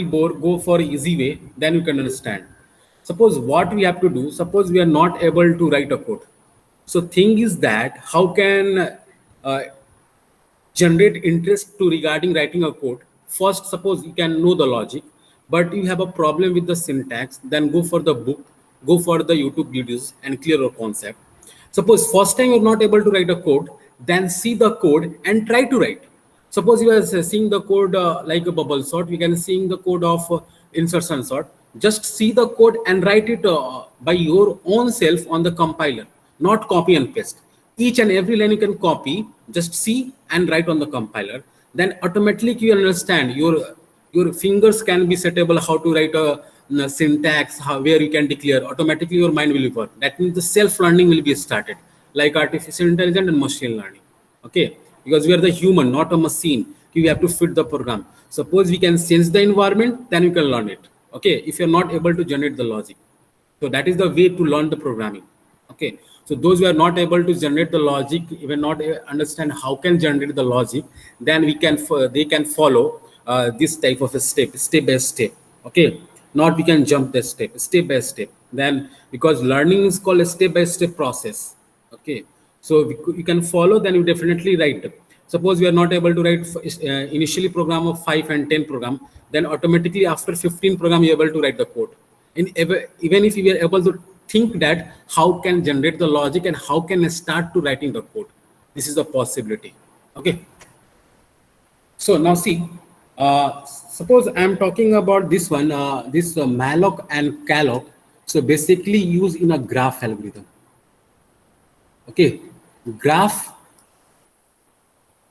bore, go for easy way, then you can understand. Suppose what we have to do, suppose we are not able to write a code. So thing is that how can uh, generate interest to regarding writing a code. First, suppose you can know the logic, but you have a problem with the syntax, then go for the book, go for the YouTube videos and clear your concept. Suppose first time you're not able to write a code, then see the code and try to write. Suppose you are seeing the code like a bubble sort, we can seeing the code of insertion sort. Just see the code and write it by your own self on the compiler, not copy and paste. Each and every line you can copy, just see and write on the compiler. Then automatically you understand your fingers can be settable how to write a syntax, where you can declare. Automatically your mind will work. That means the self learning will be started, like artificial intelligence and machine learning. Okay, because we are the human, not a machine. We have to fit the program. Suppose we can sense the environment, then you can learn it. Okay, if you're not able to generate the logic, so that is the way to learn the programming. Okay, so those who are not able to generate the logic, even not understand how can generate the logic, then we can they can follow this type of a step by step. Okay, not we can jump the step by step. Then because learning is called a step by step process. Okay, so you can follow, then you definitely write. Suppose we are not able to write initially program of 5 and 10 program, then automatically after 15 program you are able to write the code. And even if we are able to think that how can generate the logic and how can I start to writing the code, this is a possibility. Okay, so now see, suppose I'm talking about this one, this malloc and calloc. So basically used in a graph algorithm. Okay, graph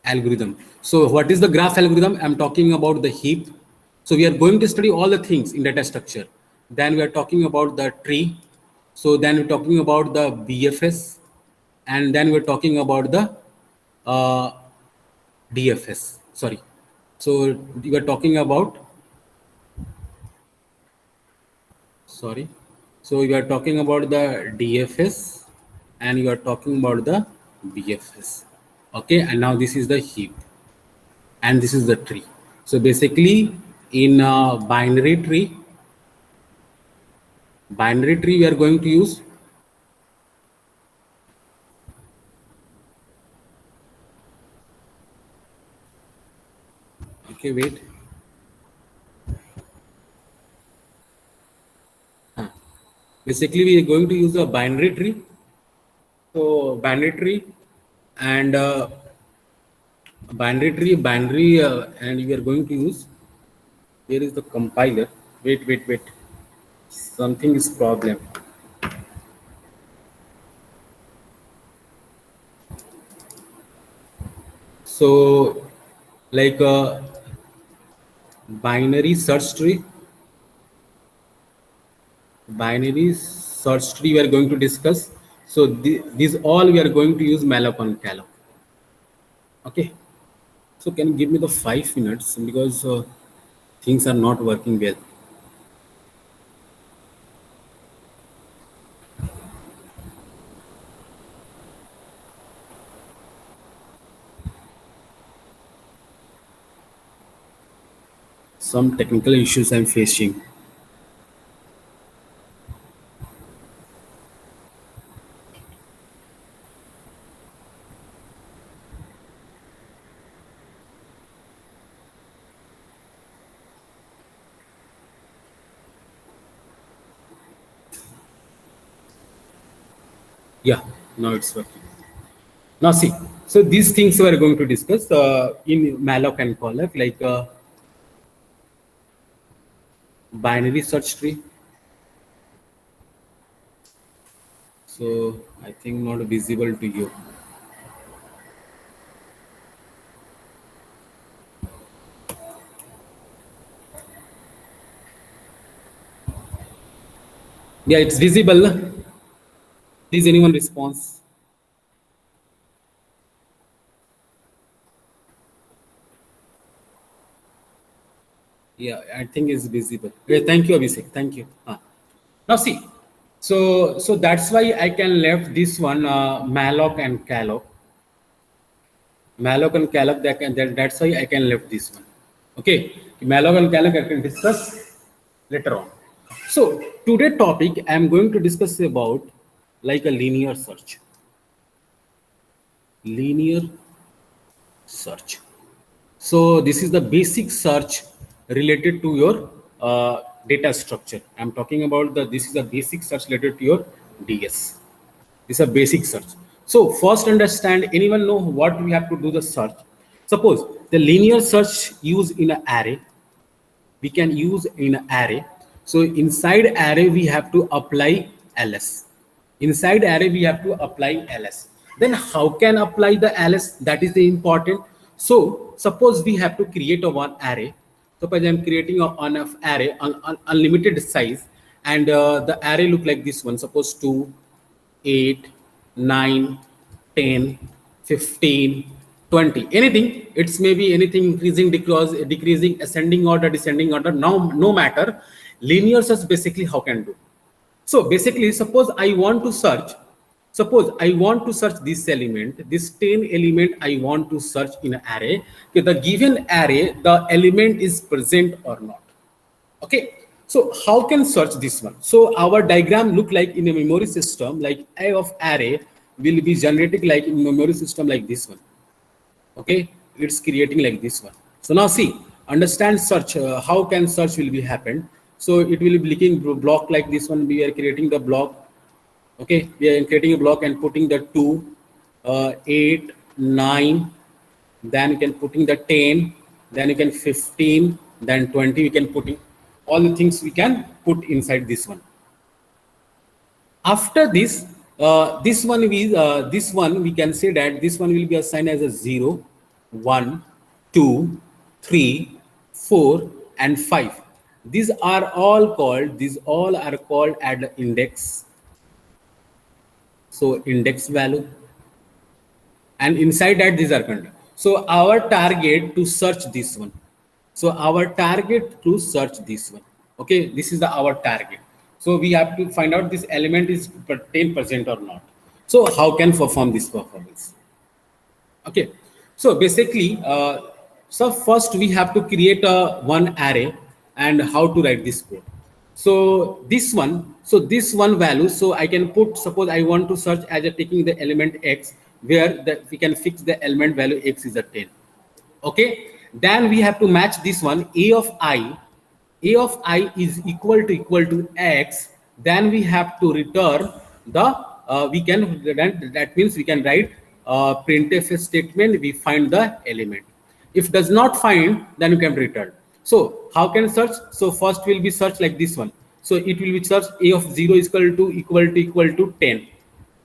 algorithm. So what is the graph algorithm? I'm talking about the heap. So we are going to study all the things in data structure. Then we are talking about the tree. So then we're talking about the BFS, and then we're talking about the uh, DFS. Sorry. So we are talking about, sorry. So you are talking about the DFS and you are talking about the BFS. Okay, and now this is the heap and this is the tree. So basically in a binary tree we are going to use okay, wait. Basically we are going to use a binary tree. So binary tree and and we are going to use, here is the compiler. Wait, something is problem. So like binary search tree we are going to discuss. So these all we are going to use malloc and calloc. Okay, so can you give me the 5 minutes because things are not working well. Some technical issues I'm facing. Yeah, now it's working. Now see, so these things we are going to discuss in malloc and calloc, like binary search tree. So I think not visible to you. Yeah, it's visible. Please anyone response? Yeah, I think it's visible. Yeah, thank you, Abhishek. Thank you. Now see, so that's why I can left this one malloc and calloc. Malloc and calloc. That's why I can left this one. Okay, malloc and calloc I can discuss later on. So today topic I am going to discuss about like a linear search. Linear search. So this is the basic search related to your data structure. I'm talking about this is a basic search related to your DS. This is a basic search. So first understand, anyone know what we have to do the search? Suppose the linear search used in an array, we can use in an array. So inside array we have to apply ls. Inside array we have to apply ls. Then how can apply the ls? That is the important. So suppose we have to create a one array. Suppose I'm creating on an array unlimited size, and the array look like this one. Suppose 2, 8, 9, 10, 15, 20, anything. It's maybe anything increasing, decreasing, ascending order, descending order. Now, no matter. Linear search basically how can do. So basically, suppose I want to search this element, this 10 element I want to search in an array. Okay, the given array, the element is present or not. Okay, so how can search this one? So our diagram look like in a memory system, like A of array will be generating like in memory system like this one. Okay, it's creating like this one. So now see, understand search, how can search will be happened. So it will be clicking block like this one. We are creating the block. Okay, we are creating a block and putting the 2, 8, 9, then you can putting the 10, then you can 15, then 20, you can put in all the things we can put inside this one. After this, this one we can say that this one will be assigned as a 0, 1, 2, 3, 4, and 5. These all are called at the index. So index value, and inside that these are content. So our target to search this one. So our target to search this one. Okay, this is our target. So we have to find out this element is 10% or not. So how can perform this performance? Okay, so basically, so first we have to create a one array, and how to write this code. So this one value, so I can put, suppose I want to search as a taking the element x, where that we can fix the element value x is a 10. Okay, then we have to match this one. A of I is equal to x. Then we have to return the we can, that means we can write printf statement. We find the element. If does not find, then you can return. So how can search? So first will be search like this one. So it will be search a of 0 is equal to 10.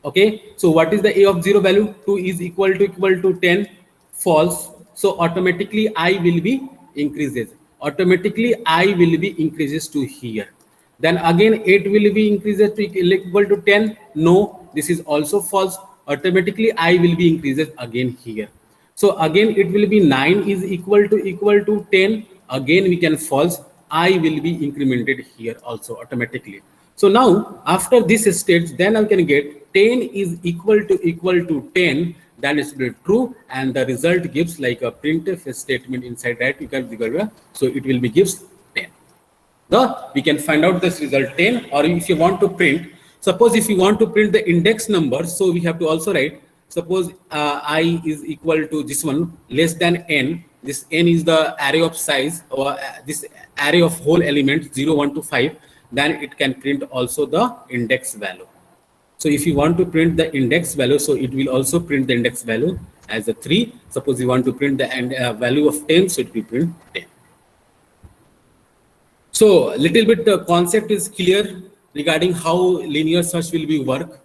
Okay, so what is the a of 0 value? 2 is equal to 10. False. So automatically I will be increases. Automatically I will be increases to here. Then again 8 will be increases to equal to 10. No, this is also false. Automatically I will be increases again here. So again it will be 9 is equal to 10. Again we can false. I will be incremented here also automatically. So now after this stage, then I can get 10 is equal to 10. Then it's will be true, and the result gives like a printf statement inside that you can figure. So it will be gives 10. We can find out this result 10, or if you want to print, suppose if you want to print the index number, so we have to also write, suppose I is equal to this one less than n. This n is the array of size, or this array of whole element 0, 1 to 5. Then it can print also the index value. So if you want to print the index value, so it will also print the index value as a 3. Suppose you want to print the value of 10, so it will print 10. So little bit the concept is clear regarding how linear search will be work.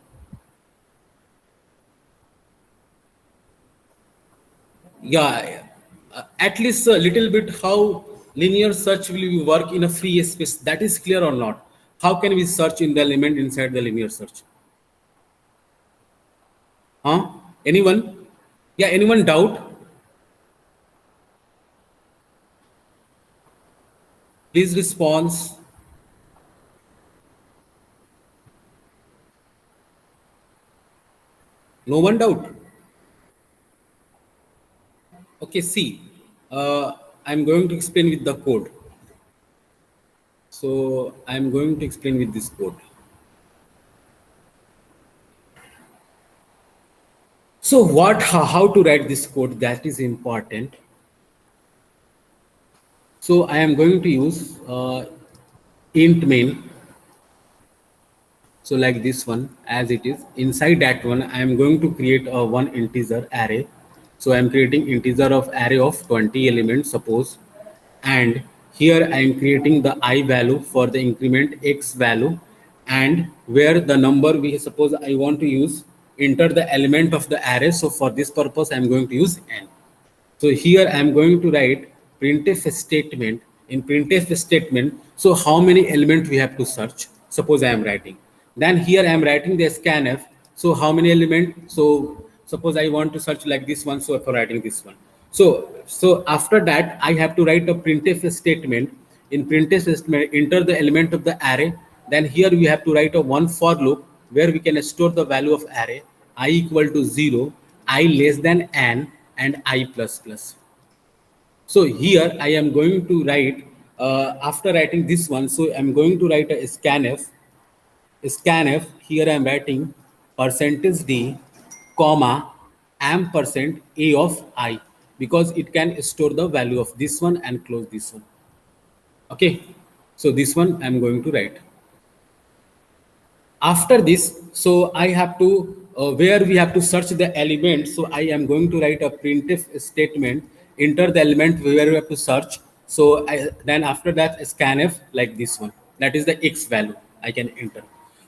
Yeah, at least a little bit how linear search will be work in a free space. That is clear or not? How can we search in the element inside the linear search? Huh? Anyone? Yeah, anyone doubt? Please response. No one doubt. Okay, see. I'm going to explain with the code. So I'm going to explain with this code. So how to write this code, that is important. So I am going to use int main. So like this one, as it is inside that one, I am going to create a one integer array. So I am creating integer of array of 20 elements, suppose, and here I am creating the I value for the increment x value, and where the number we suppose I want to use enter the element of the array. So for this purpose, I am going to use n. So here I am going to write printf statement. In printf statement, so how many elements we have to search? Suppose I am writing. Then here I am writing the scanf. So how many elements? So suppose I want to search like this one. So for writing this one. So after that, I have to write a printf statement. In printf statement, enter the element of the array. Then here we have to write a one for loop where we can store the value of array I equal to 0, I less than n, and I plus plus. So here I am going to write, after writing this one, so I'm going to write a scanf. Scanf, here I am writing percentage d, comma, ampersand a of I, because it can store the value of this one and close this one. Okay, so this one I'm going to write. After this, so I have to where we have to search the element. So I am going to write a printf statement, enter the element where we have to search. So then after that scanf, like this one, that is the x value I can enter.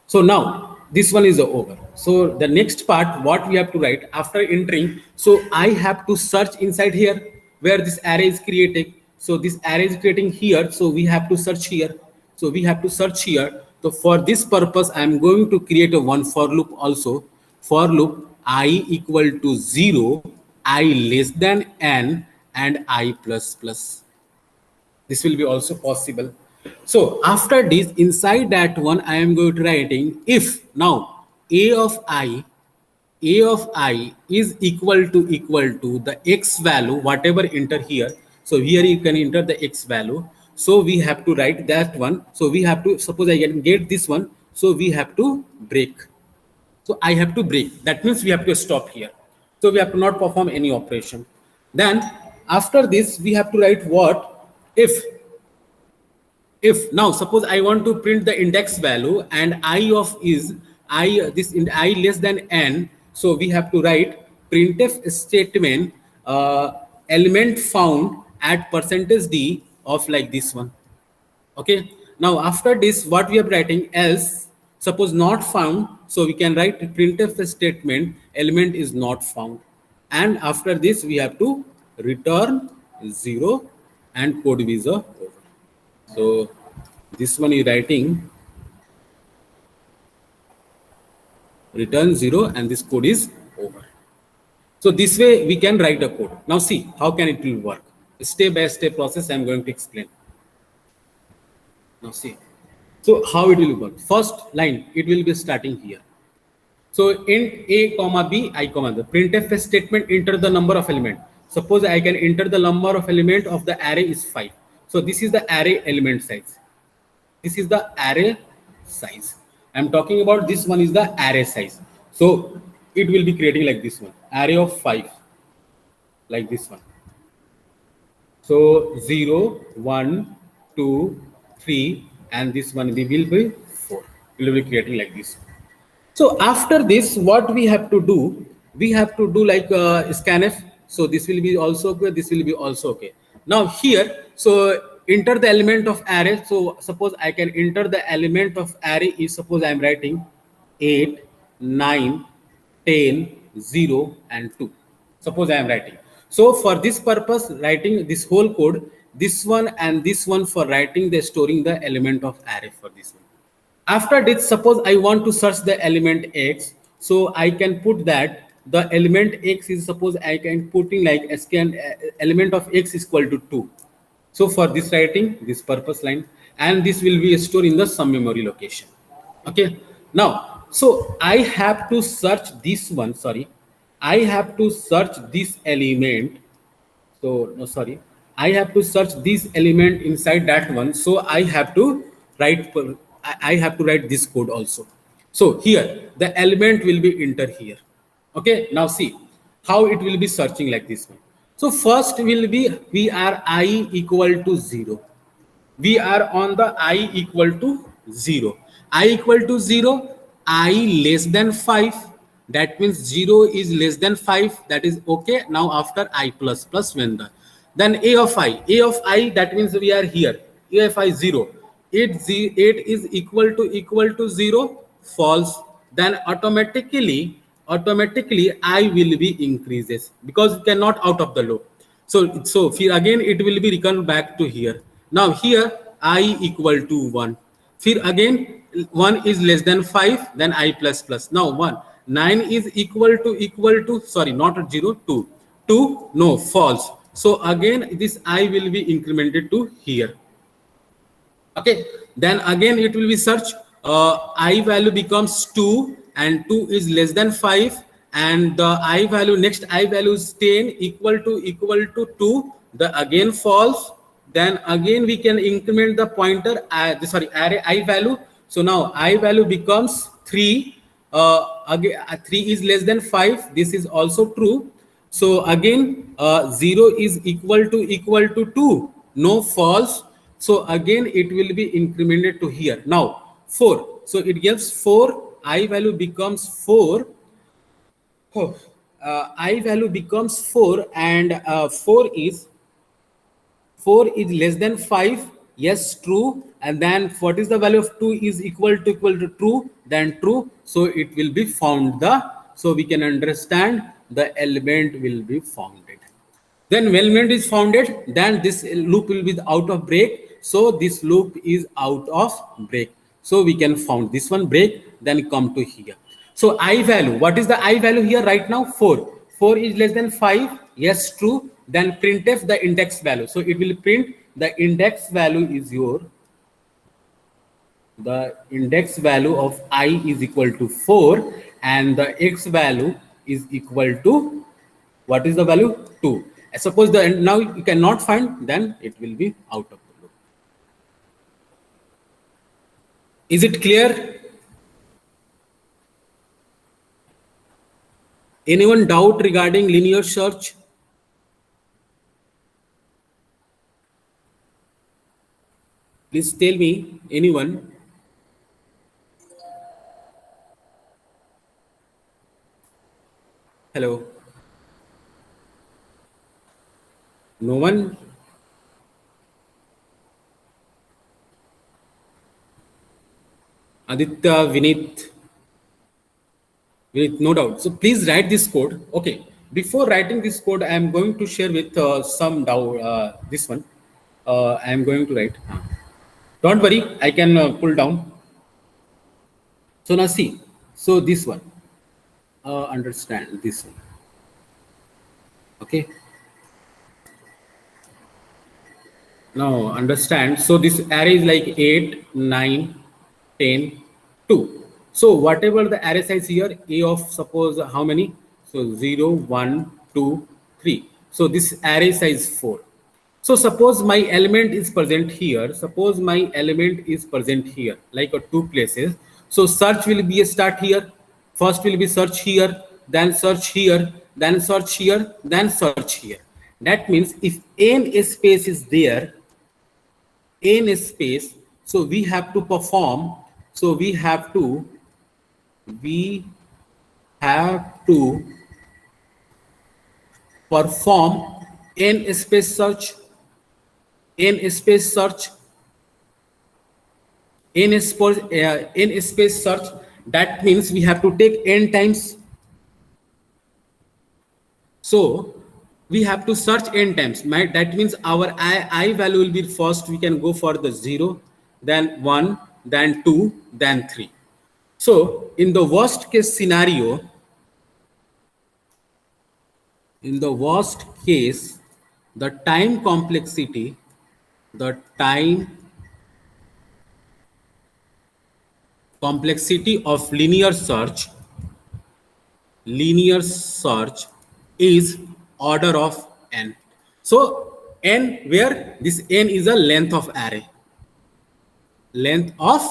So now this one is over. So the next part, what we have to write after entering, so I have to search inside here where this array is created. So this array is creating here, so we have to search here. So we have to search here. So for this purpose, I am going to create a one for loop also. For loop I equal to 0, I less than n, and I plus plus. This will be also possible. So after this, inside that one, I am going to writing if now a of I is equal to the x value, whatever enter here. So here you can enter the x value. So we have to write that one. So we have to, suppose I can get this one. So we have to break. So I have to break. That means we have to stop here. So we have to not perform any operation. Then after this, we have to write what? If now suppose I want to print the index value and I of is I this in I less than n, so we have to write printf statement element found at percentage d of like this one. Okay, now after this, what we are writing else, suppose not found, so we can write printf statement element is not found, and after this we have to return 0 and code is over. So this one is writing return 0 and this code is over. So this way we can write the code. Now see how can it will work. Step by step process I am going to explain. Now see. So how it will work. First line, it will be starting here. So int a comma b I comma the printf statement enter the number of element. Suppose I can enter the number of element of the array is 5. So this is the array element size. This is the array size. I'm talking about this one is the array size. So it will be creating like this one, array of 5, like this one. So 0, 1, 2, 3, and this one will be 4. It will be creating like this. So after this, what we have to do? We have to do like scanf. So this will be also okay. This will be also okay. Now here, so enter the element of array. So suppose I can enter the element of array is, suppose I am writing 8, 9, 10, 0, and 2. Suppose I am writing. So for this purpose, writing this whole code, this one and this one for writing the storing the element of array for this one. After this, suppose I want to search the element x, so I can put that the element x is, suppose I can putting like scan element of x is equal to 2. So for this writing this purpose line, and this will be stored in the some memory location. Okay, now so I have to search this one, sorry, I have to search this element. So no, sorry, I have to search this element inside that one. So I have to write, I have to write this code also. So here, the element will be enter here. Okay, now see how it will be searching like this one. So first will be, we are I equal to 0. We are on the I equal to 0. I equal to 0, I less than 5. That means 0 is less than 5. That is okay. Now after I plus plus when the, then a of I, that means we are here. A of I 0. 8 is equal to 0, false. Then automatically I will be increases because we cannot out of the loop. So again it will be returned back to here. Now here I equal to 1. Here again 1 is less than 5, then I plus plus. Now 1. 9 is equal to, sorry, not 0, 2. 2, no, false. So again this I will be incremented to here. Okay, then again it will be search, I value becomes 2 and 2 is less than 5, and the I value, next I value is 10 equal to 2, the again false. Then again we can increment the pointer, sorry, array I value. So now I value becomes 3, again 3 is less than 5, this is also true. So again 0 is equal to 2, no, false. So again it will be incremented to here. Now 4, so it gives 4, I value becomes 4. Oh, I value becomes 4, and 4 is less than 5, yes, true. And then what is the value of 2 is equal to true, then true. So it will be found the, so we can understand the element will be founded. Then when element is founded, then this loop will be out of break. So this loop is out of break. So we can found this one break, then come to here. So I value, what is the I value here right now? 4. 4 is less than 5, yes, true. Then printf the index value. So it will print the index value is your, the index value of I is equal to 4, and the x value is equal to, what is the value? 2. Suppose the, now you cannot find, then it will be out of the loop. Is it clear? Anyone doubt regarding linear search? Please tell me, anyone? Hello? No one? Aditya, Vinith, no doubt. So please write this code. Okay. Before writing this code, I am going to share with some doubt. This one, I am going to write. Don't worry, I can pull down. So now see. So this one, understand this one. Okay. Now understand. So this array is like 8, 9, 10, 2. So whatever the array size here, a of suppose how many? So 0, 1, 2, 3. So this array size 4. So suppose my element is present here. Suppose my element is present here, like 2 places. So search will be a start here. First will be search here, then search here, then search here, then search here. That means if n space is there, n space, so we have to perform, so we have to perform n space search, n space search, n space search. That means we have to take n times. So we have to search n times. That means our I value will be first. We can go for the 0, then 1, then 2, then 3. So in the worst case scenario, in the worst case, the time complexity of linear search is order of n. So n, where this n is a length of array, length of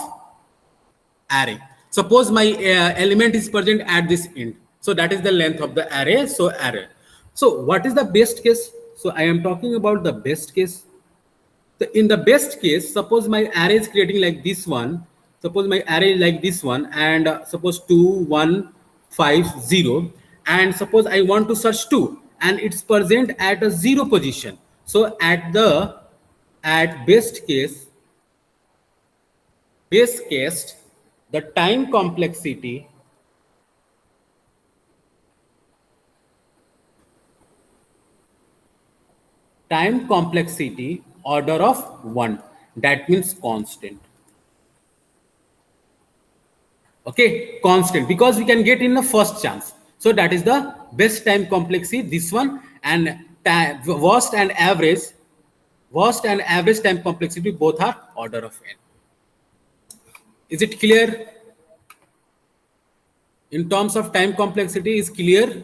array. Suppose my element is present at this end, so that is the length of the array. So array. So what is the best case? So I am talking about the best case. So in the best case, suppose my array is creating like this one. Suppose my array is like this one, and suppose 2 1 5 0, and suppose I want to search 2, and it's present at a 0 position. So at best case, the time complexity order of 1, that means constant. Okay, constant, because we can get in the first chance. So that is the best time complexity, this one. And worst and average time complexity, both are order of n. Is it clear? In terms of time complexity, is clear?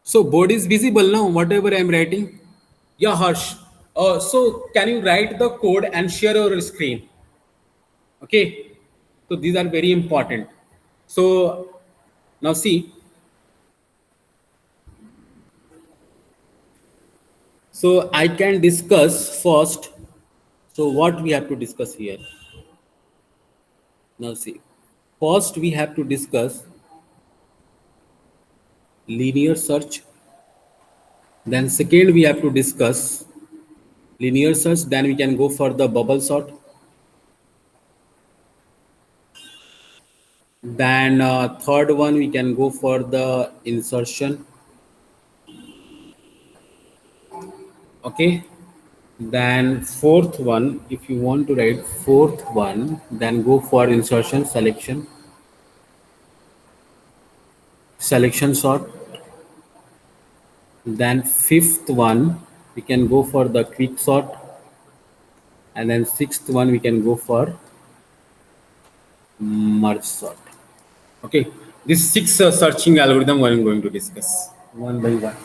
So board is visible now, whatever I am writing. Yeah, Harsh. So can you write the code and share your screen? Okay, so these are very important. So now see, so I can discuss first. So what we have to discuss here? Now see, first we have to discuss linear search. Then second we have to discuss linear search. Then we can go for the bubble sort. Then third one we can go for the insertion. Okay. Then fourth one, if you want to write fourth one, then go for insertion selection sort. Then fifth one, we can go for the quick sort. And then sixth one, we can go for merge sort. Okay, this six searching algorithm I'm going to discuss one by one.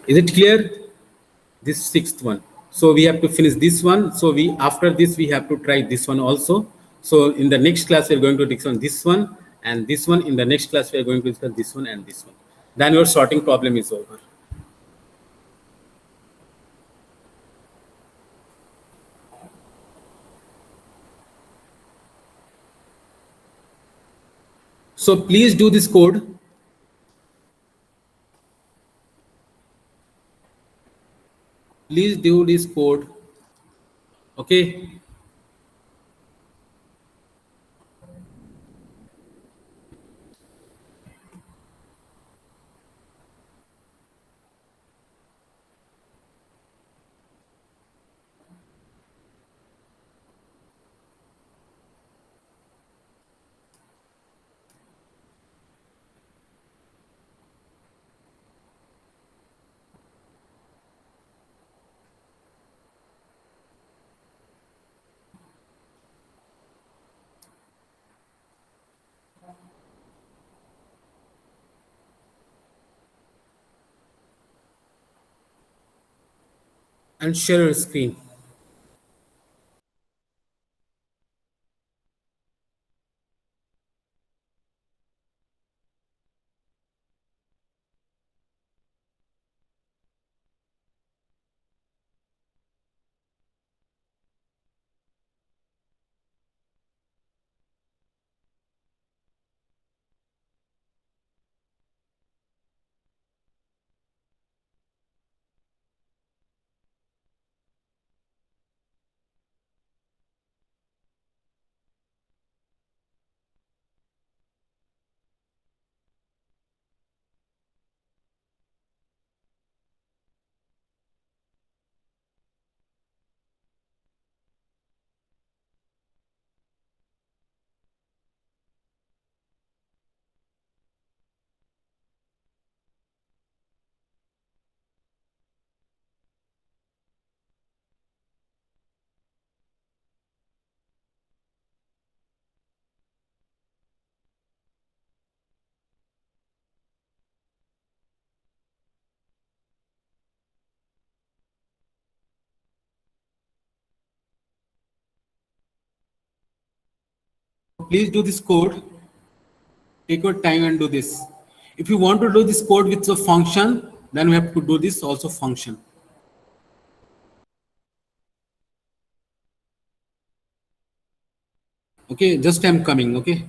Is it clear? This sixth one. So we have to finish this one. So we after this we have to try this one also. So in the next class we are going to discuss this one and this one. In the next class we are going to discuss this one and this one. Then your sorting problem is over. So please do this code. Please do this code. Okay. And share your screen. please do this code. Take your time and do this. If you want to do this code with a function, then we have to do this also function. Okay, just I'm coming. Okay.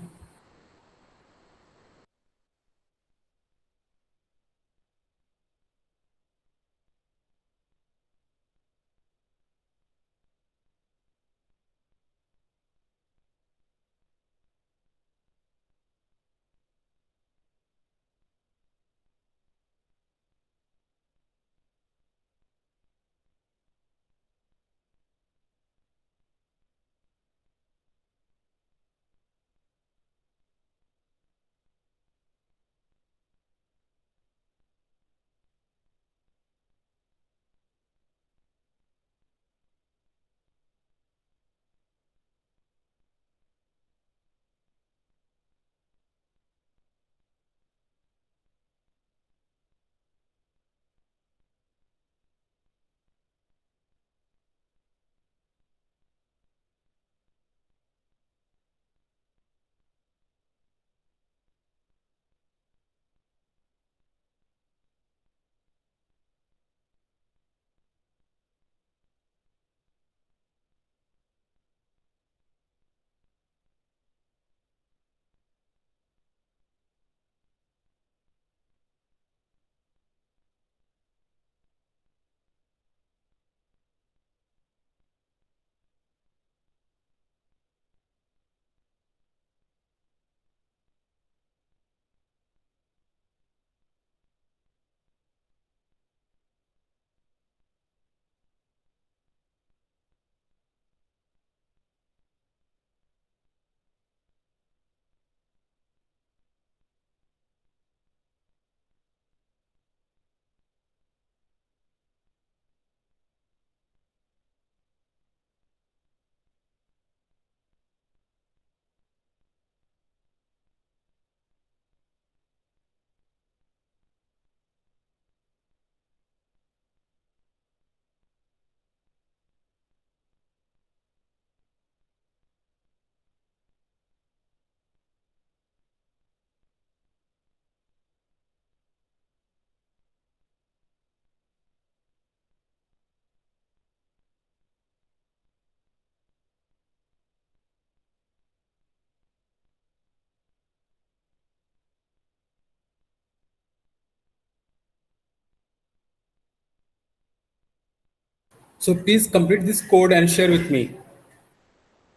So please complete this code and share with me.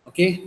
Okay.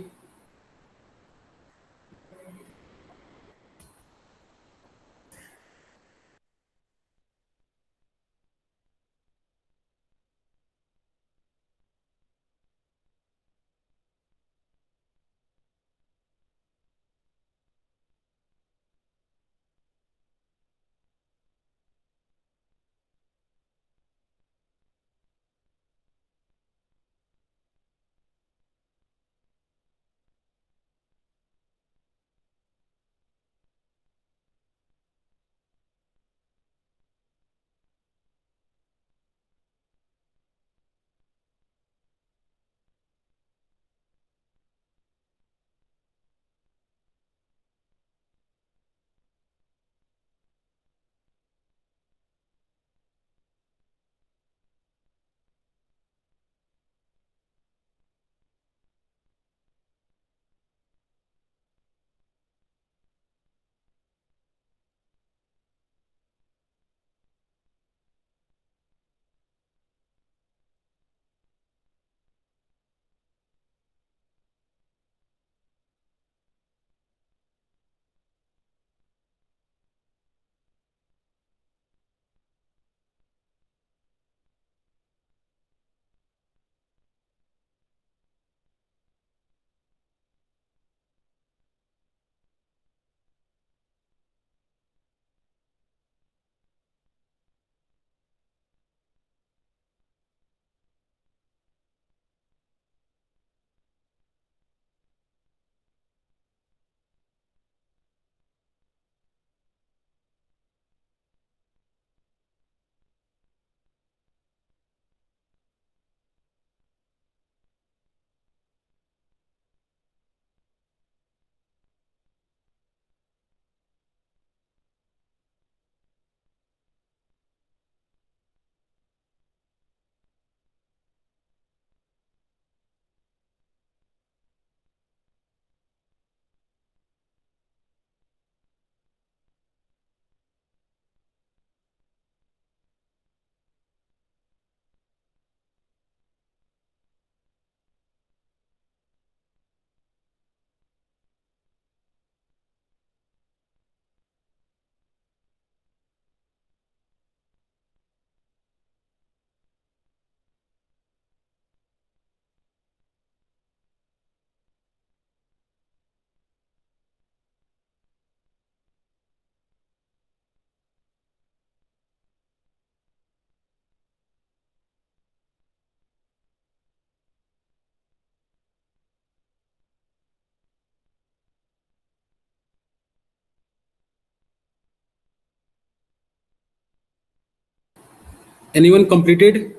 Anyone completed?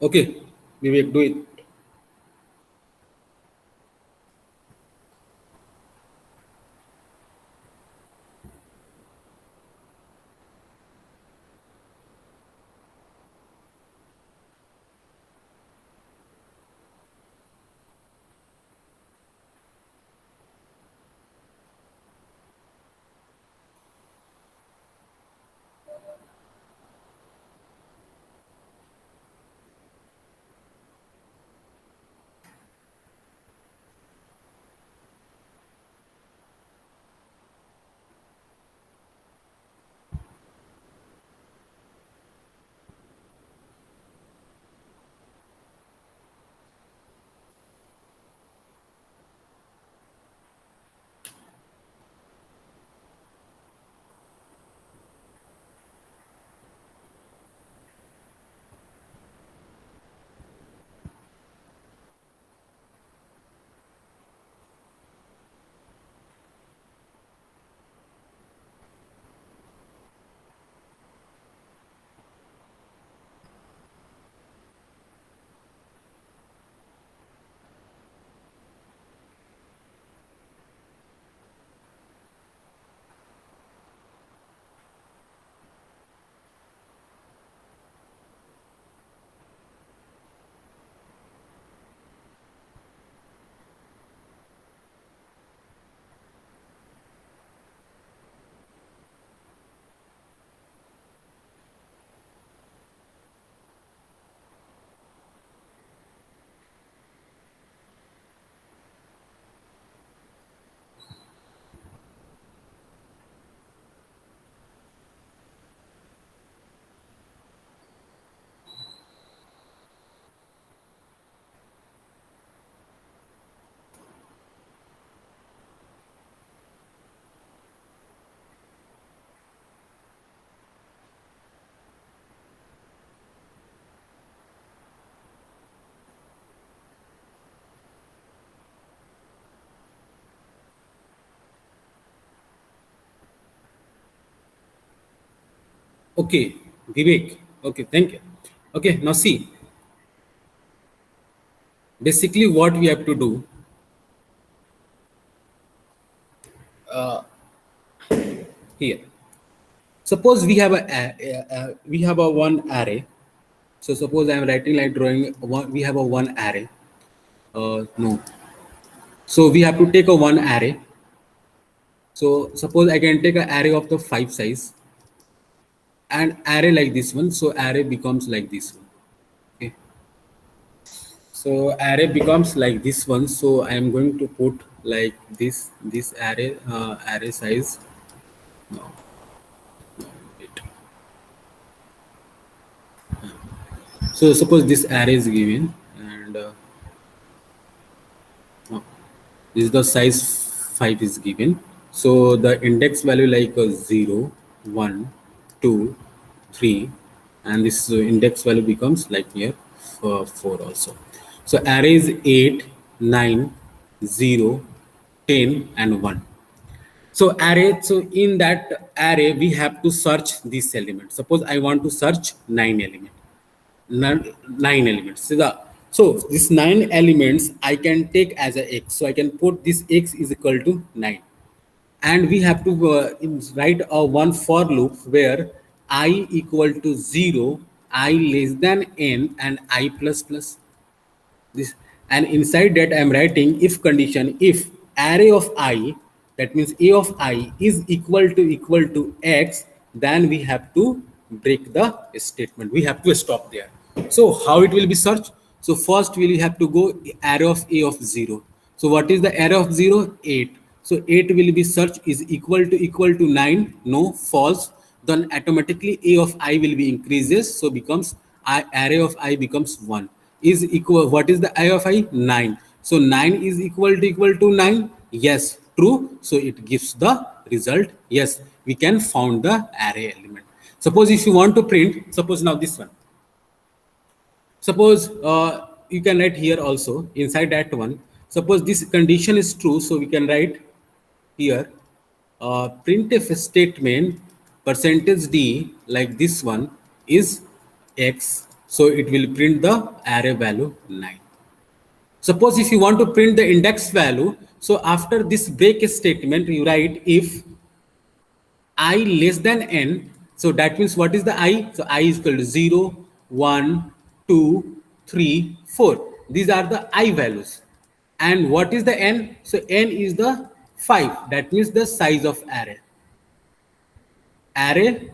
Okay, Vivek, do it. Okay, Vivek. Okay, thank you. Okay, now see, basically what we have to do here. Suppose we have a one array. So suppose I am writing like drawing one. We have a one array. No. So we have to take a one array. So suppose I can take an array of the five size and array like this one. So array becomes like this one. Okay. So array becomes like this one. So I am going to put like this array array size. No, wait. So suppose this array is given and no, this is the size 5 is given. So the index value like 0, 1, 2, 3, and this index value becomes like here 4 also. So array is 8, 9, 0, 10, and 1. So array, so in that array we have to search this element. Suppose I want to search 9 element. Nine elements. So these 9 elements I can take as a x. So I can put this x is equal to 9, and we have to write a one for loop where I equal to 0, I less than n, and I plus plus this. And inside that I'm writing if condition, if array of I, that means a of I is equal to x, then we have to break the statement, we have to stop there. So how it will be searched? So first we will have to go array of a of 0. So what is the array of 0? 8. So 8 will be searched is equal to 9, no, false. Then automatically a of I will be increases, so becomes I, array of I becomes 1 is equal, what is the I of I? 9. So 9 is equal to 9, yes, true. So it gives the result, yes, we can found the array element. Suppose if you want to print, suppose now this one. Suppose you can write here also inside that one. Suppose this condition is true, so we can write here printf statement percentage d like this one is x, so it will print the array value 9. Suppose if you want to print the index value, so after this break statement you write if I less than n, so that means what is the I? So I is equal to 0, 1, 2, 3, 4. These are the I values. And what is the n? So n is the 5. That means the size of array. Array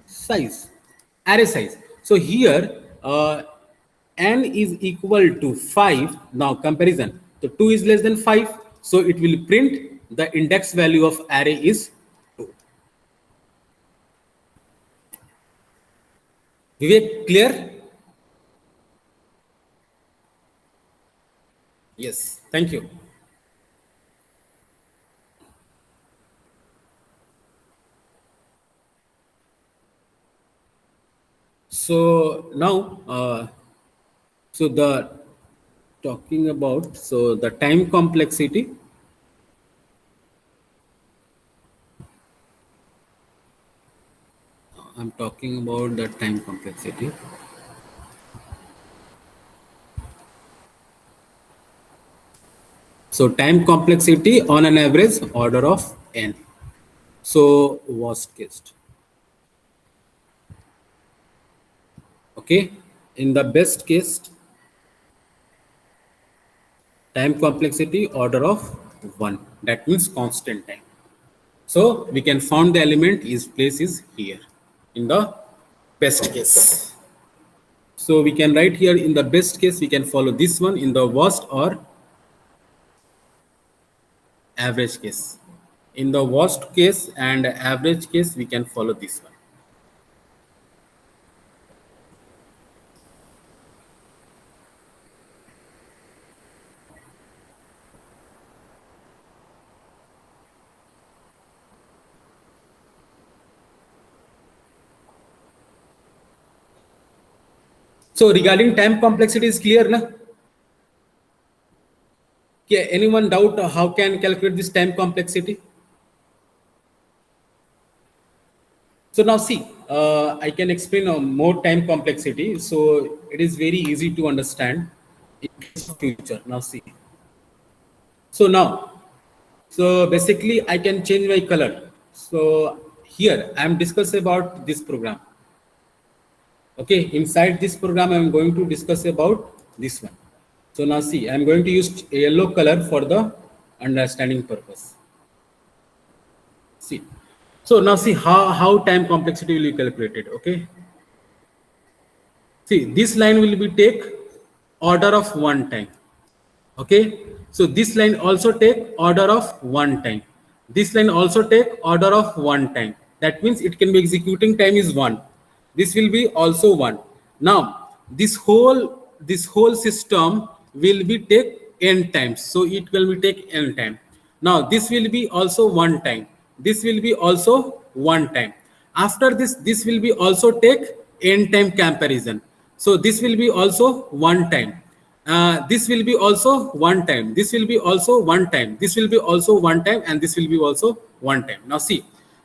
size. Array size. So here n is equal to 5. Now comparison. So 2 is less than 5. So it will print the index value of array is 2. Vivek, clear? Yes, thank you. So now, so the talking about so the time complexity. I'm talking about the time complexity. So time complexity on an average order of n. So worst case. Okay. In the best case, time complexity order of 1. That means constant time. So we can found the element is place is here in the best case. So we can write here in the best case, we can follow this one. In the worst or average case. In the worst case and average case, we can follow this one. So regarding time complexity is clear, na? Okay, anyone doubt how can calculate this time complexity? So now see, I can explain more time complexity. So it is very easy to understand in case of future. Now see. So now, so basically I can change my color. So here I am discussing about this program. Okay, inside this program I am going to discuss about this one. So now see, I am going to use a yellow color for the understanding purpose. See, so now see how time complexity will be calculated. Okay, see this line will be take order of one time. Okay, so this line also take order of one time. This line also take order of one time. That means it can be executing time is 1. This will be also 1. Now this whole system will be take n times, so it will be take n time. Now this will be also one time, this will be also one time. After this will be also take n time comparison, so this will be also one time. This will be also one time, this will be also one time, this will be also one time, and this will be also one time. Now see,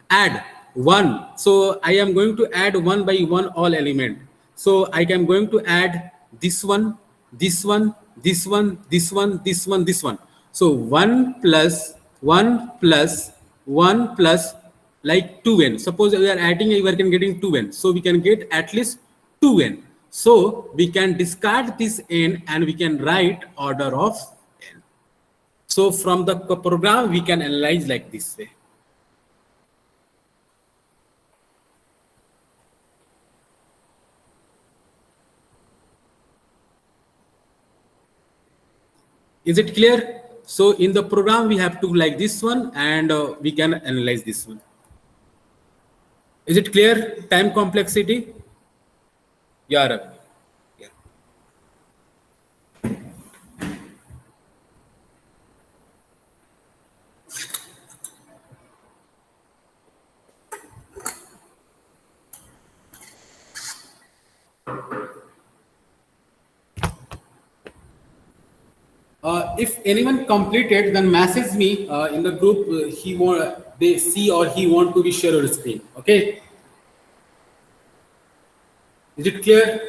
add 1. So I am going to add one by one all element. So I am going to add this one, this one, this one, this one, this one, this one. So 1 plus 1 plus 1 plus like 2n. Suppose we are adding, we are getting 2n. So we can get at least 2n. So we can discard this n and we can write order of n. So from the program, we can analyze like this way. Is it clear? So in the program, we have to like this one and we can analyze this one. Is it clear? Time complexity? Yeah, Ravi. Yeah. If anyone completed, then message me in the group. He want they see or he want to be share your screen. Okay, is it clear?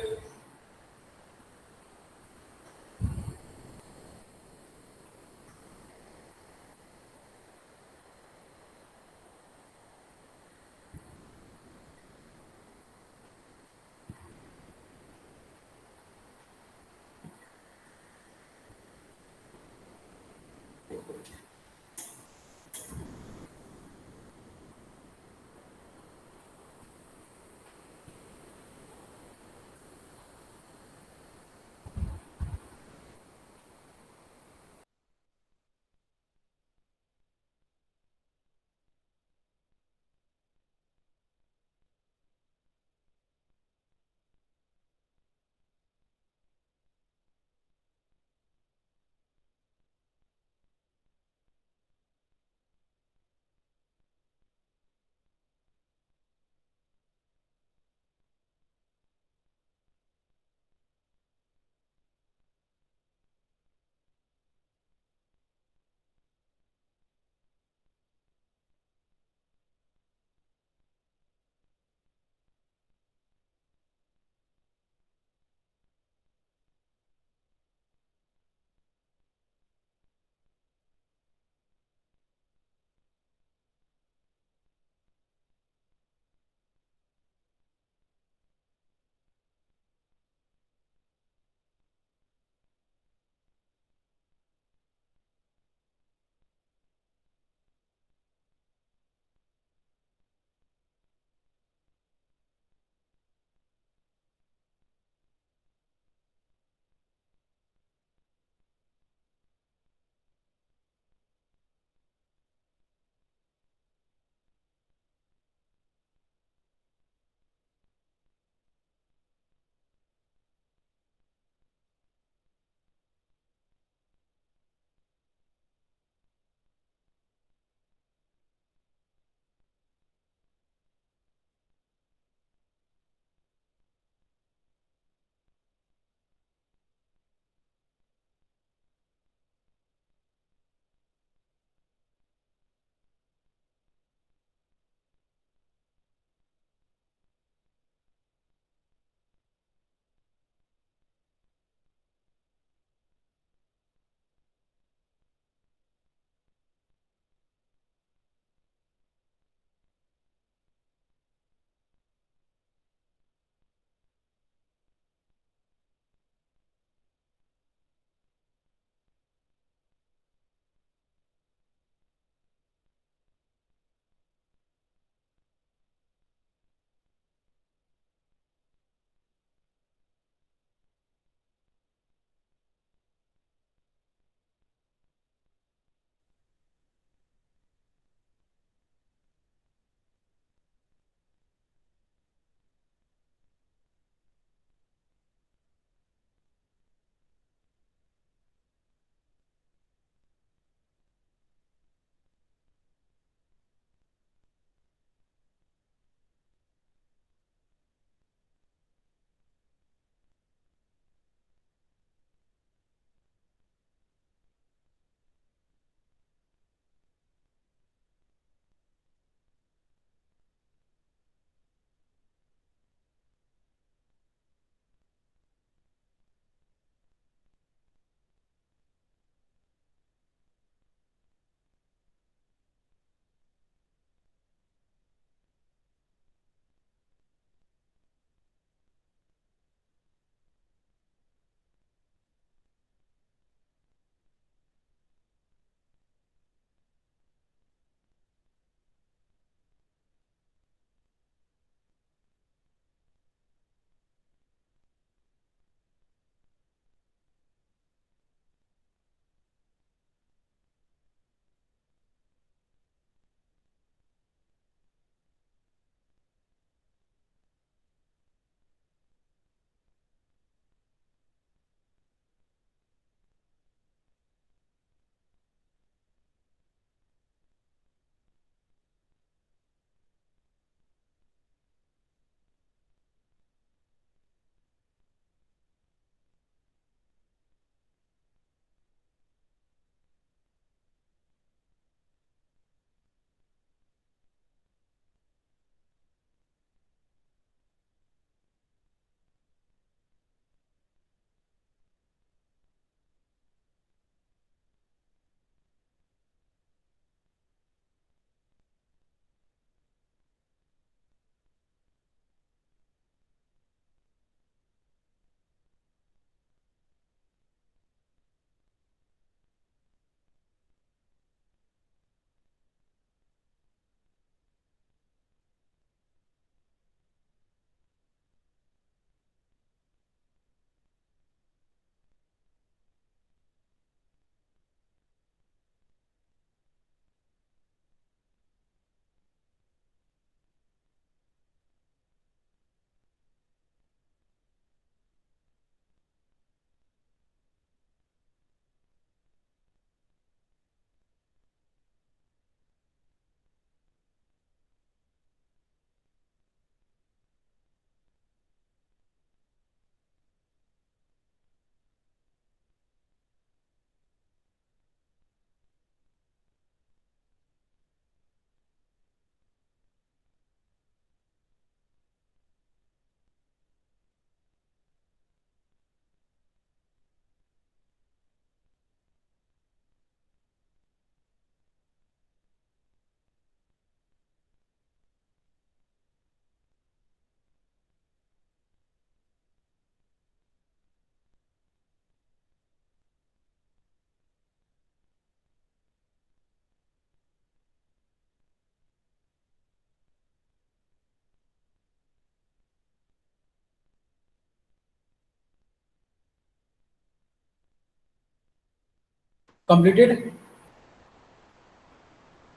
Completed?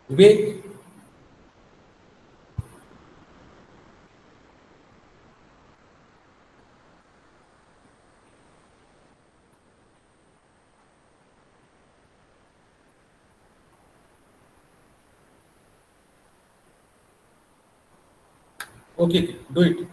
Vivek? Okay, do it.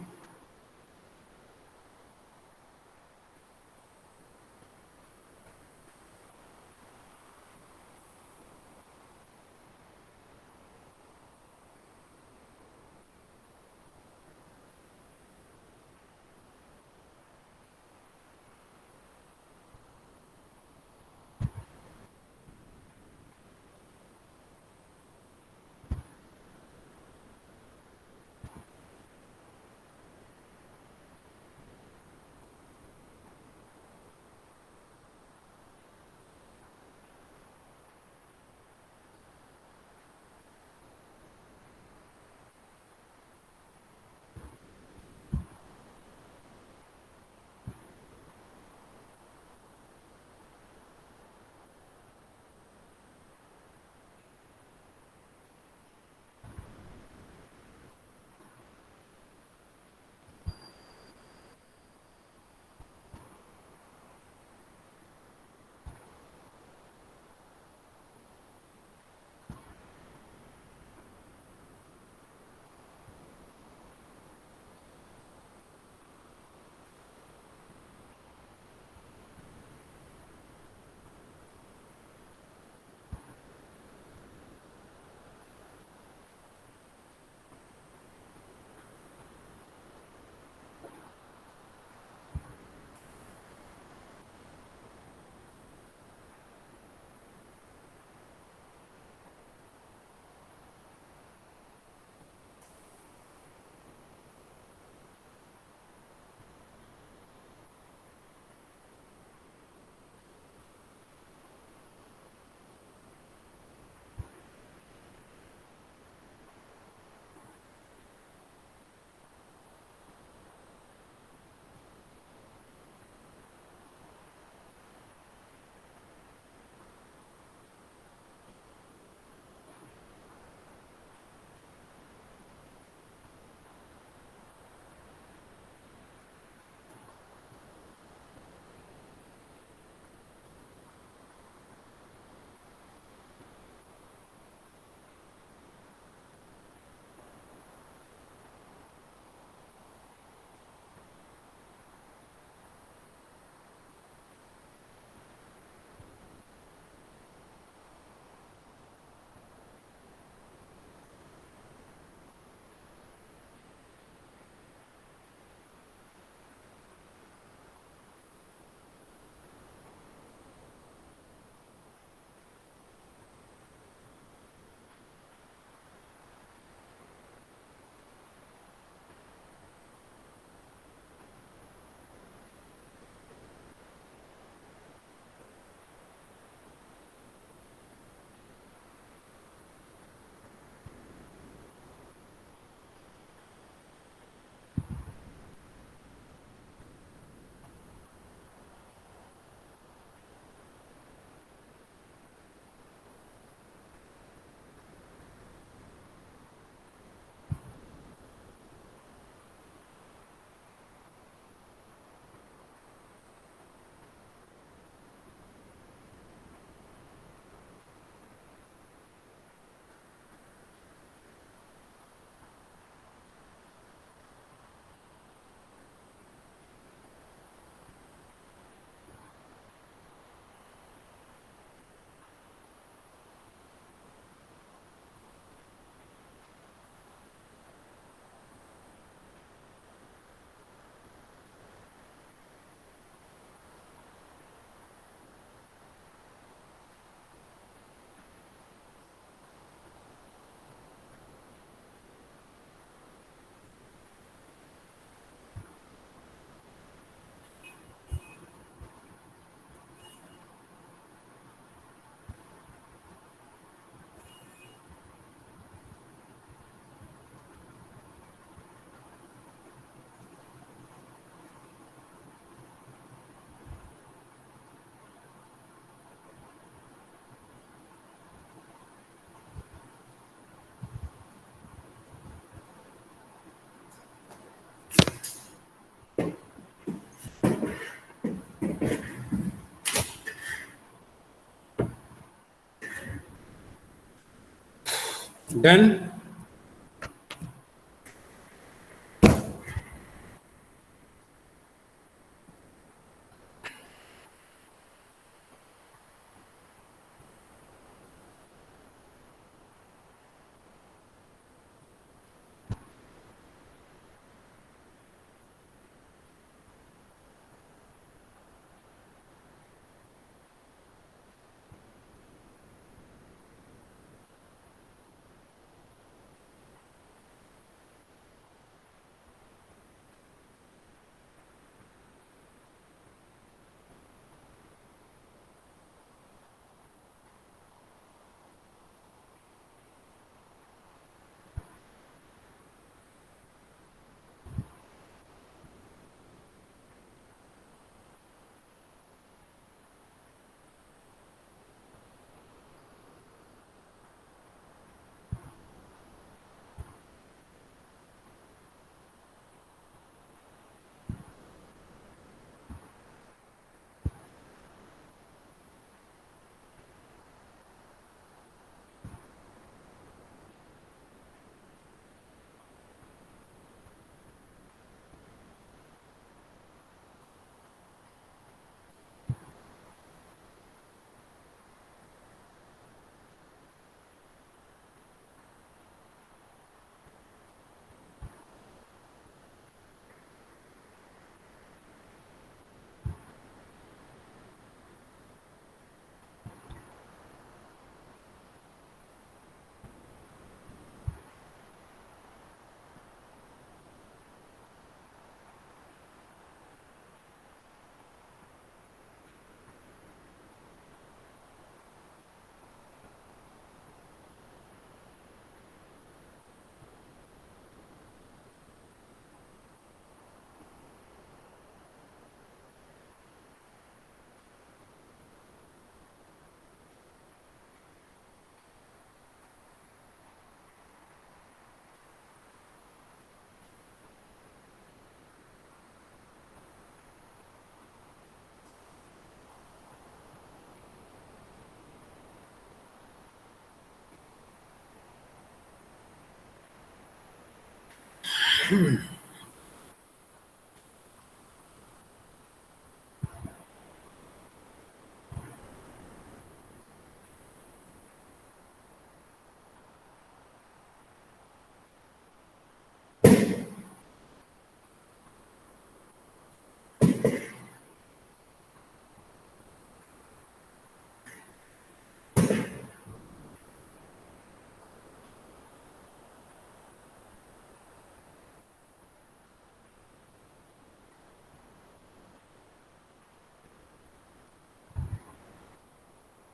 Done.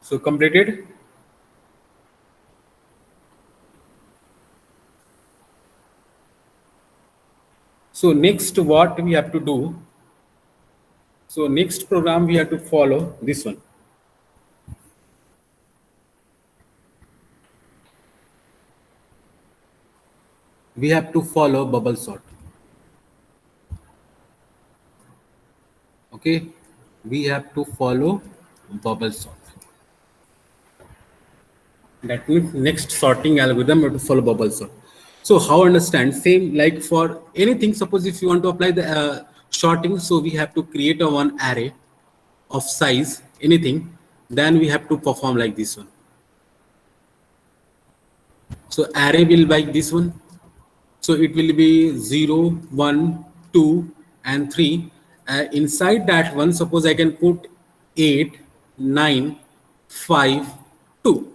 So completed. So next what we have to do, so next program we have to follow this one. We have to follow bubble sort. Okay, we have to follow bubble sort. That means next sorting algorithm we have to follow bubble sort. So how understand? Same like for anything. Suppose if you want to apply the sorting, so we have to create a one array of size anything. Then we have to perform like this one. So array will be like this one. So it will be 0, 1, 2, and 3. Inside that one, suppose I can put 8, 9, 5, 2.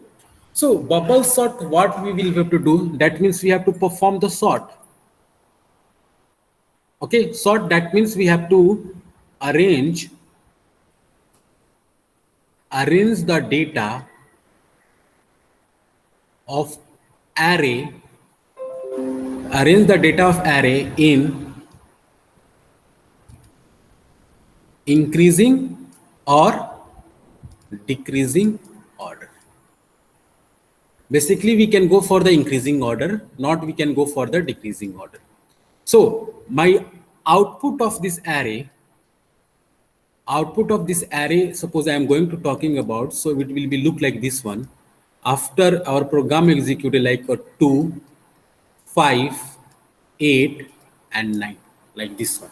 So bubble sort, what we will have to do, that means we have to perform the sort. Okay, sort, that means we have to arrange the data of array, arrange the data of array in increasing or decreasing order. Basically, we can go for the increasing order, not we can go for the decreasing order. So my output of this array, suppose I am going to talking about, so it will be look like this one. after our program executed like a 2, 5, 8, and 9, like this one.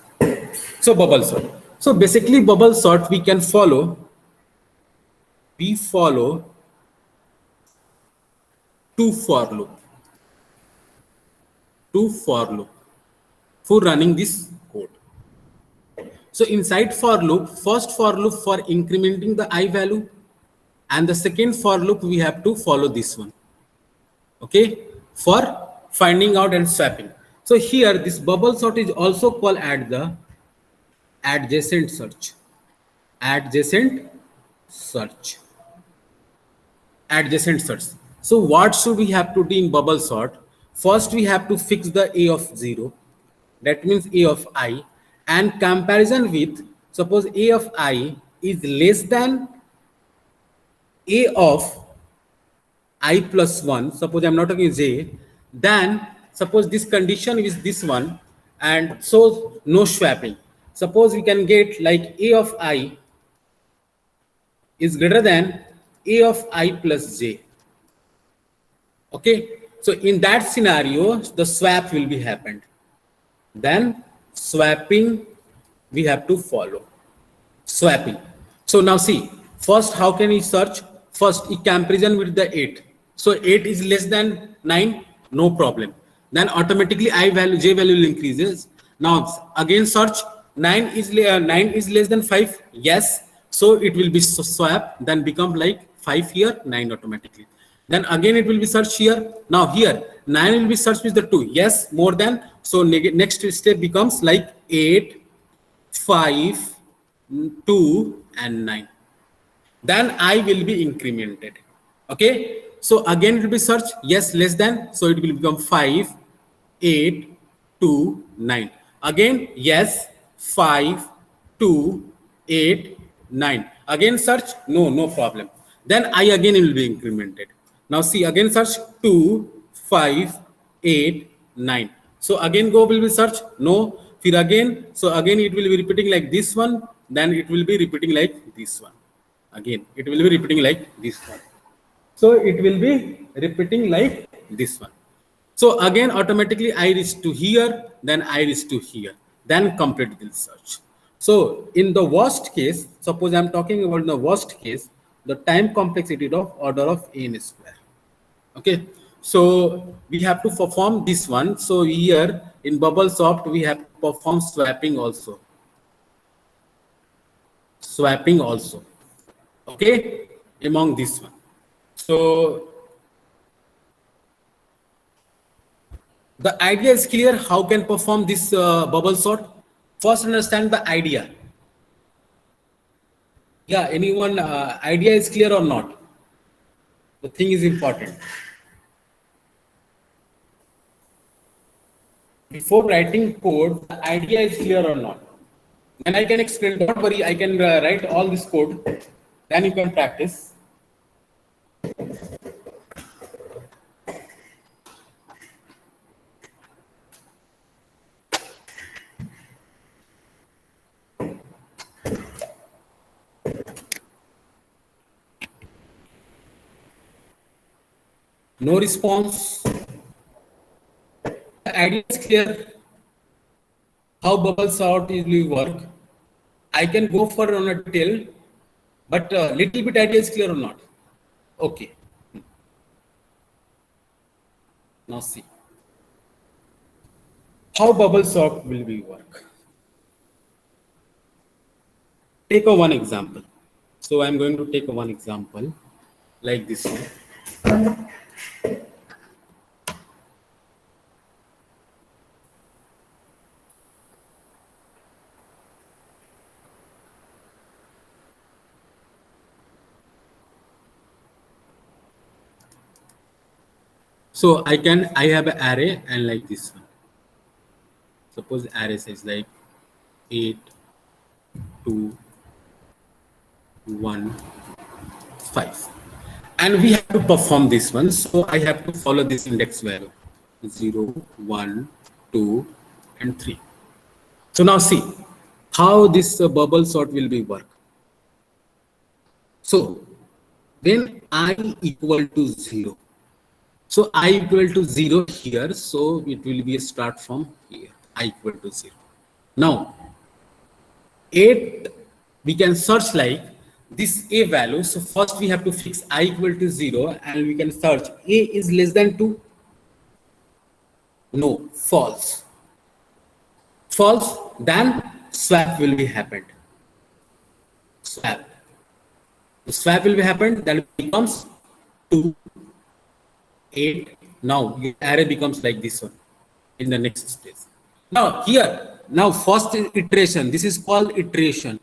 So bubble sort. So basically bubble sort we can follow. We follow two for loop. Two for loop for running this code. So inside for loop, first for loop for incrementing the I value, and the second for loop we have to follow this one. Okay, for finding out and swapping. So here this bubble sort is also called at the adjacent search. Adjacent search. Adjacent search. So what should we have to do in bubble sort? First we have to fix the A of 0. That means A of I, and comparison with, suppose A of I is less than A of I plus 1, suppose I'm not talking J, then suppose this condition is this one, and so no swapping. Suppose we can get like A of I is greater than A of I plus J. Okay, so in that scenario, the swap will be happened. Then swapping we have to follow. Swapping. So now see, first how can we search? First, comparison with the 8. So 8 is less than 9, no problem. Then automatically I value, J value will increases. Now again search, 9 is less than 5. Yes. So it will be swap, then become like 5 here, 9 automatically. Then again it will be searched here. Now here 9 will be searched with the 2. Yes, more than. So next step becomes like 8, 5, 2, and 9. Then I will be incremented. Okay, so again it will be searched. Yes, less than. So it will become 5, 8, 2, 9. Again, yes, 5, 2, 8, 9. Again search. No problem. Then I again will be incremented. Now see, again search 2, 5, 8, 9. So again go will be search. No. फिर again, so again it will be repeating like this one. Then it will be repeating like this one. Again it will be repeating like this one. So it will be repeating like this one. So again automatically I reach to here, then I reach to here, then complete the search. So in the worst case, suppose I'm talking about the worst case, the time complexity of order of n square. Okay, so we have to perform this one. So here in BubbleSoft we have to perform swapping also. Swapping also. Okay, among this one. So the idea is clear. How can perform this bubble sort? First, understand the idea. Yeah, anyone idea is clear or not? The thing is important. Before writing code, the idea is clear or not? And I can explain. Don't worry, I can write all this code. Then you can practice. No response. The idea is clear. How bubble sort will work? I can go for on a detail, but little bit idea is clear or not? Okay. Now see how bubble sort will be work. Take a one example. So I'm going to take a one example like this one. So I have an array and like this one. Suppose array size like 8, 2, 1, 5. And we have to perform this one. So I have to follow this index value 0, 1, 2, and 3. So now see how this bubble sort will be work. So when I equal to 0. So I equal to 0 here, so it will be a start from here, I equal to 0. Now 8, we can search like this a value. So first we have to fix I equal to 0 and we can search a is less than 2. No, false. False, then swap will be happened. Swap. The swap will be happened, then it becomes 2, 8. Now your array becomes like this one in the next stage. Now here, now first iteration, this is called iteration.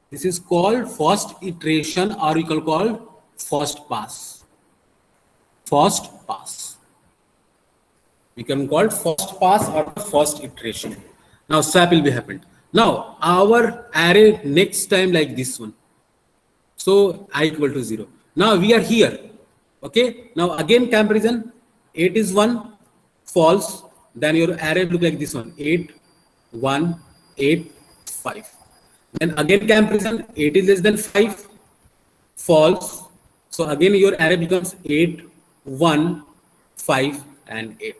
This is called first iteration, or you can call first pass. First pass. We can call first pass or first iteration. Now swap will be happened. Now our array next time like this one. So I equal to 0. Now we are here. Okay. Now again comparison. 8 is 1, false. Then your array look like this one. 8, 1, 8, 5. Then again comparison. 8 is less than 5, false. So again your array becomes 8, 1, 5 and 8.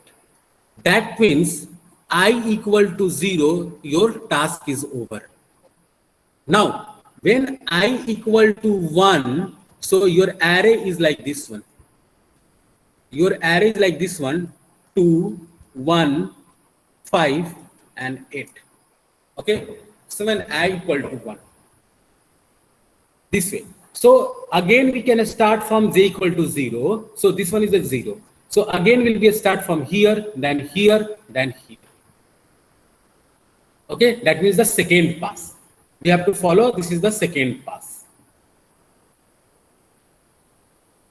That means I equal to 0, your task is over. Now, when I equal to 1, so your array is like this one. Your array is like this one, 2, 1, 5 and 8. Okay. So when I equal to 1, this way. So again we can start from j equal to 0. So this one is a 0. So again will be a start from here, then here, then here. Okay, that means the second pass. We have to follow, this is the second pass.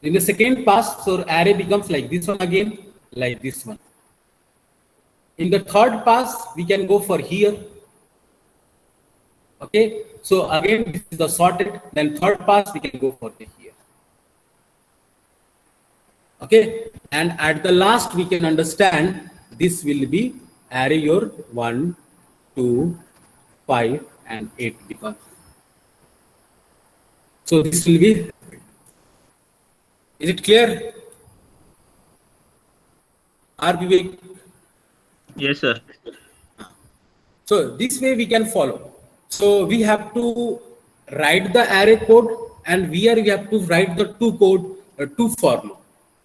In the second pass, so array becomes like this one again, like this one. In the third pass, we can go for here. Okay, so again this is the sorted, then third pass we can go for the here. Okay, and at the last we can understand this will be array your 1, 2, 5 and 8 becomes. So this will be, is it clear? Are we? Yes, sir. So this way we can follow. So we have to write the array code, and here we have to write the two for loop.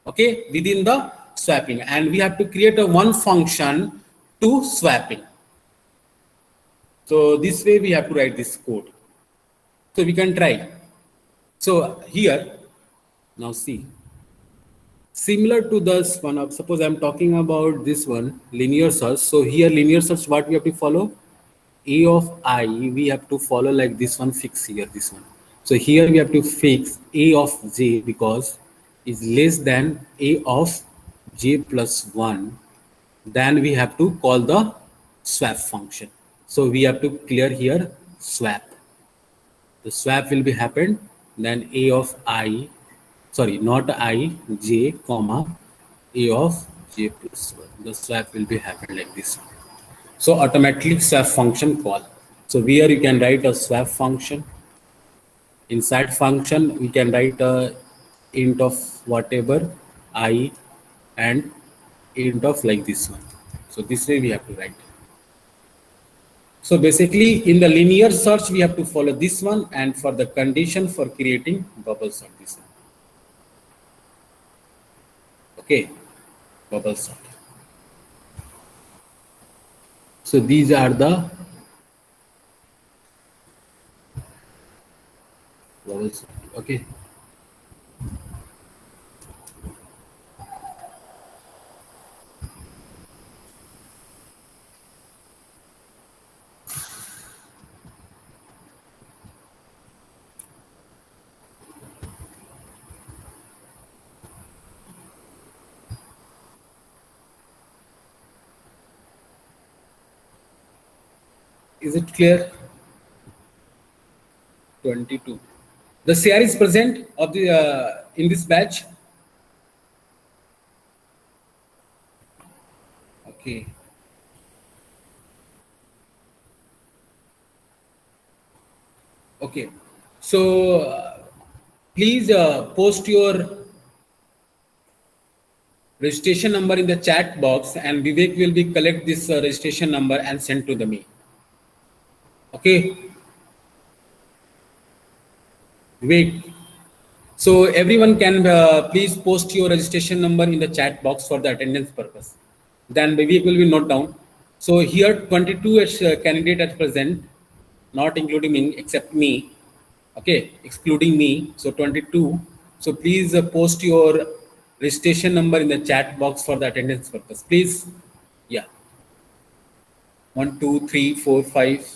Okay, within the swapping, and we have to create a one function to swapping. So this way we have to write this code. So we can try. So here, now see, similar to this one, suppose I'm talking about this one, linear search. So here linear search, what we have to follow? A of I, we have to follow like this one, fix here, this one. So here we have to fix A of j because is less than A of j plus 1. Then we have to call the swap function. So we have to clear here swap. The swap will be happened, then A of I, sorry, not I, j, comma, A of j plus 1. The swap will be happened like this. So automatically swap function call. So here you can write a swap function. Inside function, we can write a int of whatever I and int of like this one. So this way we have to write. So basically in the linear search, we have to follow this one, and for the condition for creating bubble sort, this one. Okay, bubble sort. So these are the bubble sort. Okay. Is it clear? 22. The CR is present of the in this batch. Okay. Okay. So please post your registration number in the chat box, and Vivek will be collect this registration number and send to the me. Okay, Vivek. So everyone can please post your registration number in the chat box for the attendance purpose. Then Vivek will be note down. So here 22 is candidate at present, not including me, except me. Okay, excluding me. So 22. So please post your registration number in the chat box for the attendance purpose. Please. Yeah. 1, 2, 3, 4, 5.